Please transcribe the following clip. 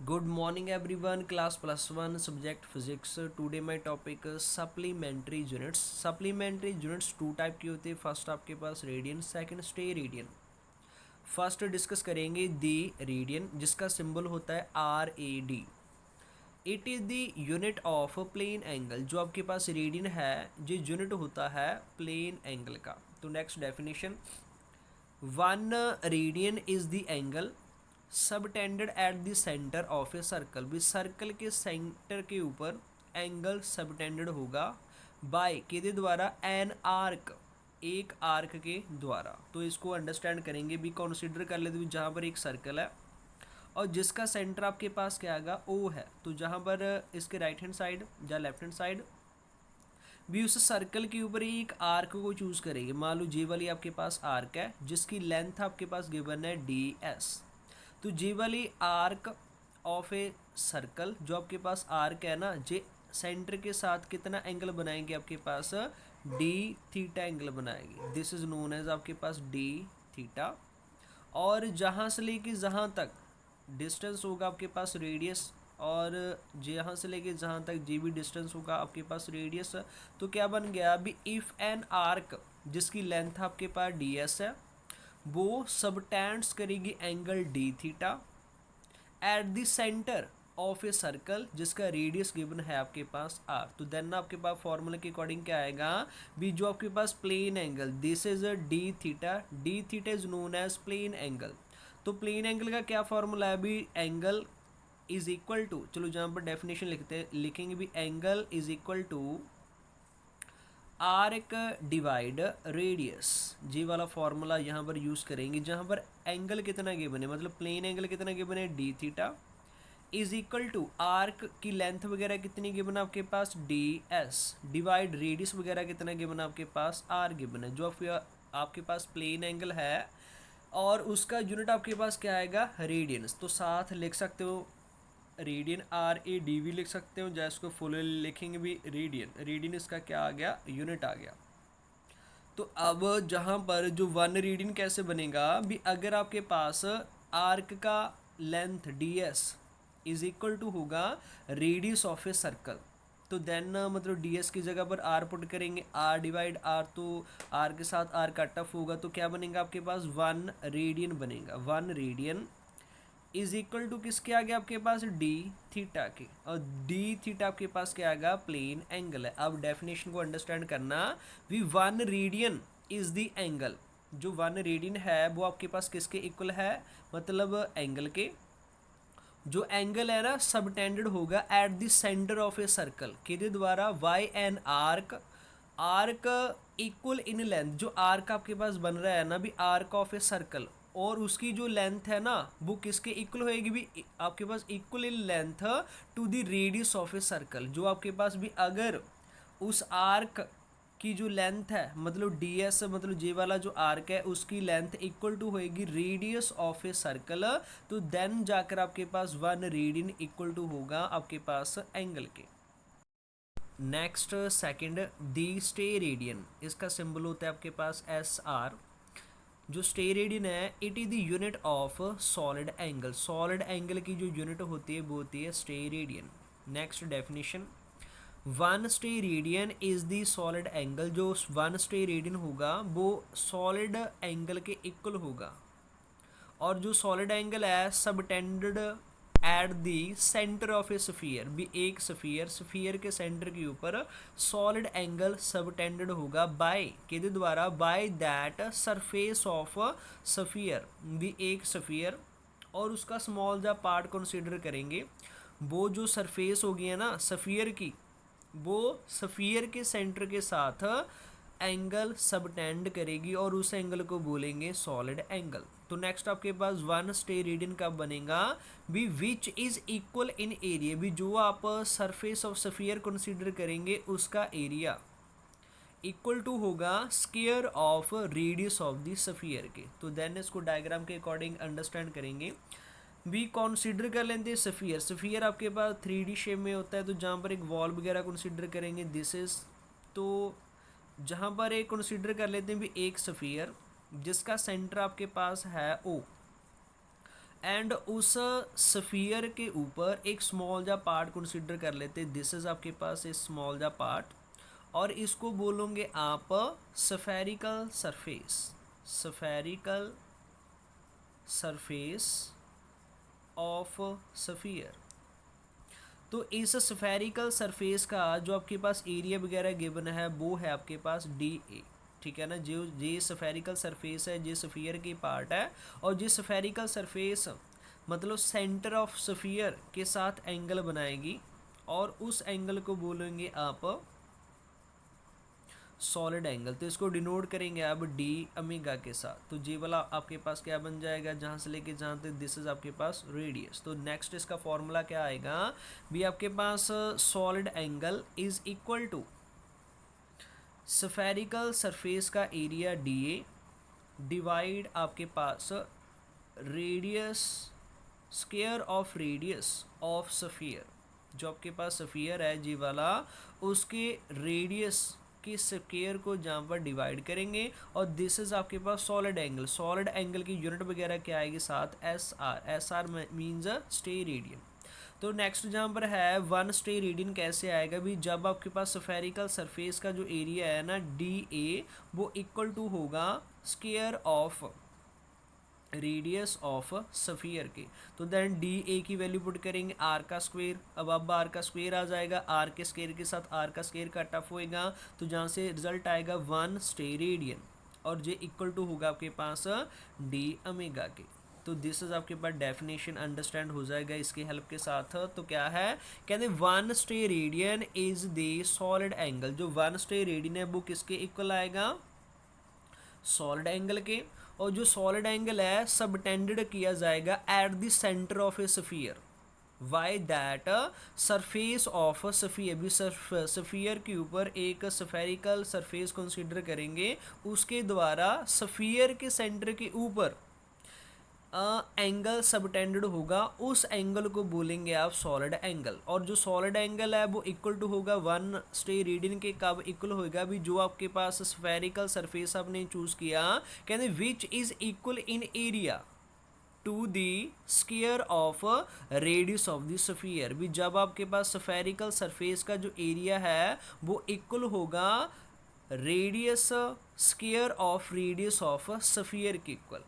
Good morning everyone, class plus 1 subject physics. Today my topic is supplementary units. Supplementary units two type की होती है. First आपके पास radian, second steradian. First discuss करेंगे the radian जिसका symbol होता है RAD. It is the unit of plane angle. जो आपके पास रेडियन है ये यूनिट होता है प्लेन एंगल का. तो next definition, one radian is the angle subtended at the centre of a circle. भी सर्कल के सेंटर के ऊपर एंगल सबटेंडेड होगा बाय किसके द्वारा, एन आर्क, एक आर्क के द्वारा. तो इसको अंडरस्टैंड करेंगे भी. कंसीडर कर लेते हैं जहाँ पर एक सर्कल है और जिसका सेंटर आपके पास क्या आएगा, ओ है. तो जहाँ पर इसके राइट हैंड साइड या लेफ्ट हैंड साइड भी उस सर्कल के ऊपर ही एक आर्क को चूज़ करेंगे. मान लो जे वाली आपके पास आर्क है जिसकी लेंथ आपके पास गिवन है DS. तो जे वाली आर्क ऑफ ए सर्कल, जो आपके पास आर्क है ना, जे सेंटर के साथ कितना एंगल बनाएंगे आपके पास, D थीटा एंगल बनाएगी. दिस इज नोन एज आपके पास D थीटा. और जहाँ से लेके जहाँ तक डिस्टेंस होगा आपके पास रेडियस, और जहाँ से लेके जहाँ तक जी भी डिस्टेंस होगा आपके पास रेडियस. तो क्या बन गया अभी, इफ़ एन आर्क जिसकी लेंथ आपके पास DS है वो सबटेंड्स करेगी angle D theta eight the centre of a circle जिसका रेडियस गिवन है आपके पास R. तो देन आपके पास फॉर्मूला के अकॉर्डिंग क्या आएगा भी, जो आपके पास plane angle, this is D theta is known as plane angle. तो प्लेन एंगल का क्या फॉर्मूला है भी, एंगल इज इक्वल टू, चलो जहाँ पर डेफिनेशन लिखेंगे भी, angle is equal to arc divide radius. जी वाला फॉर्मूला यहाँ पर यूज़ करेंगे जहाँ पर एंगल कितना गिवन है, मतलब प्लेन एंगल कितना गिवन है D theta is equal to arc की लेंथ वगैरह कितनी गिवन है आपके पास DS डिवाइड रेडियस वगैरह कितना गिवन है आपके पास R गिवन है. जो आपके पास प्लेन एंगल है और उसका यूनिट आपके पास क्या आएगा, रेडियंस. तो साथ लिख सकते हो रेडियन, RAD भी लिख सकते हो, जैसे इसको फुल लिखेंगे भी रेडियन इसका क्या आ गया, यूनिट आ गया. तो अब जहाँ पर जो वन रेडियन कैसे बनेगा भी, अगर आपके पास आर्क का length DS is equal to होगा रेडियस ऑफ ए सर्कल. तो देन मतलब DS की जगह पर R पुट करेंगे, R डिवाइड R. तो R के साथ R कट ऑफ होगा तो क्या बनेगा आपके पास, वन रेडियन बनेगा. One radian is equal to किसके आ गया आपके पास, D थीटा के. और D थीटा आपके पास क्या आएगा, प्लेन एंगल है. अब डेफिनेशन को अंडरस्टैंड करना भी, one radian is the angle. जो वन रेडियन है वो आपके पास किसके इक्वल है, मतलब एंगल के. जो एंगल है ना सबटेंडेड होगा at the centre of a circle किसके द्वारा, by an arc. Arc equal in length, जो आर्क आपके पास बन रहा है ना भी, आर्क ऑफ ए सर्कल, और उसकी जो लेंथ है ना वो किसके इक्वल होएगी भी, आपके पास equal in length to the radius of a circle. जो आपके पास भी अगर उस आर्क की जो लेंथ है, मतलब DS, मतलब जे वाला जो आर्क है उसकी लेंथ इक्वल टू होएगी रेडियस ऑफ ए सर्कल, तो देन जाकर आपके पास वन रेडियन इक्वल टू होगा आपके पास एंगल के. नेक्स्ट सेकंड, दी स्टे रेडियन, इसका सिंबल होता है आपके पास SR. जो स्टे रेडियन है it is the unit of solid angle. Solid angle की जो यूनिट होती है वो होती है stay radian. Next definition, one stay radian is the solid angle. जो वन स्टे रेडियन होगा वो सॉलिड एंगल के इक्वल होगा. और जो सॉलिड एंगल है subtended at the centre of a sphere. भी एक स्फीयर के सेंटर के ऊपर सॉलिड एंगल सबटेंडेड होगा बाय किसके द्वारा, by that surface of sphere. भी एक स्फीयर और उसका स्मॉल जा पार्ट कंसीडर करेंगे. वो जो सरफेस होगी है ना स्फीयर की, वो स्फीयर के सेंटर के साथ एंगल सबटेंड करेगी और उस एंगल को बोलेंगे सॉलिड एंगल. तो नेक्स्ट आपके पास वन स्टे रेडियन कब बनेगा भी, विच इज इक्वल इन एरिया. भी जो आप सरफेस ऑफ स्फीयर कंसीडर करेंगे उसका एरिया इक्वल टू होगा square of radius of the sphere के. तो देन इसको डायग्राम के अकॉर्डिंग अंडरस्टैंड करेंगे भी. कंसीडर कर लेते हैं स्फीयर आपके पास 3D शेप में होता है. तो जहाँ पर एक वॉल वगैरह कंसीडर करेंगे दिस इज, तो जहाँ पर एक कंसीडर कर लेते हैं भी एक स्फीयर जिसका सेंटर आपके पास है O. एंड उस स्फीयर के ऊपर एक स्मॉल जा पार्ट कंसिडर कर लेते, दिस इज आपके पास ए स्मॉल जा पार्ट, और इसको बोलोगे आप spherical surface, spherical surface of sphere. तो इस स्फेरिकल सरफेस का जो आपके पास एरिया वगैरह गिवन है वो है आपके पास डी ए, ठीक है ना। जो ये स्फेरिकल सरफेस है, ये स्फीयर की पार्ट है, और जो स्फेरिकल सरफेस मतलब सेंटर ऑफ स्फीयर के साथ एंगल बनाएगी, और उस एंगल को बोलेंगे आप सॉलिड एंगल। तो इसको डिनोट करेंगे आप डी अमीगा के साथ। तो जी वाला आपके पास क्या बन जाएगा, जहाँ से लेके जहाँ तक दिस इज आपके पास रेडियस। तो नेक्स्ट इसका फॉर्मूला क्या आएगा भी, आपके पास solid angle is equal to spherical surface का एरिया डी ए डिवाइड आपके पास radius square of radius of sphere. जो आपके पास स्फीयर है जी वाला, उसके रेडियस के स्क्वायर को जहाँ पर डिवाइड करेंगे, और दिस इज आपके पास सॉलिड एंगल। सॉलिड एंगल की यूनिट वगैरह क्या आएगी साथ, S R. S R means stay radian. तो नेक्स्ट जहाँ पर है वन स्टे रेडियन कैसे आएगा भी, जब आपके पास स्फेरिकल सरफेस का जो एरिया है ना डी ए, वो इक्वल टू होगा square of radius of sphere के। तो देन डी ए की वैल्यू पुट करेंगे आर का स्क्वायर। अब आर का स्क्वायर आ जाएगा, आर के स्क्वायर के साथ आर का स्क्वायर कट ऑफ होएगा, तो जहाँ से रिजल्ट आएगा वन स्टे रेडियन, और जे इक्वल टू होगा आपके पास डी अमेगा के। तो दिस इज आपके पास डेफिनेशन अंडरस्टैंड हो जाएगा इसकी हेल्प के साथ। तो क्या है, कहते हैं one stay radian is the solid angle. जो वन स्टे रेडियन है वो किसके इक्वल आएगा, सॉलिड एंगल के। और जो सॉलिड एंगल है सबटेंडेड किया जाएगा at the centre of a sphere, by that surface of sphere भी स्फीयर के ऊपर एक स्फेरिकल सरफेस कंसीडर करेंगे, उसके द्वारा स्फीयर के सेंटर के ऊपर एंगल सबटेंडेड होगा, उस एंगल को बोलेंगे आप सॉलिड एंगल। और जो सॉलिड एंगल है वो इक्वल टू होगा वन स्टे रेडियन के। कब इक्वल होगा भी, जो आपके पास स्फेरिकल सरफेस आपने चूज किया, कहते which is equal in area to the square of radius of the sphere भी, जब आपके पास स्फेरिकल सरफेस का जो एरिया है वो इक्वल होगा radius square of radius of sphere के इक्वल।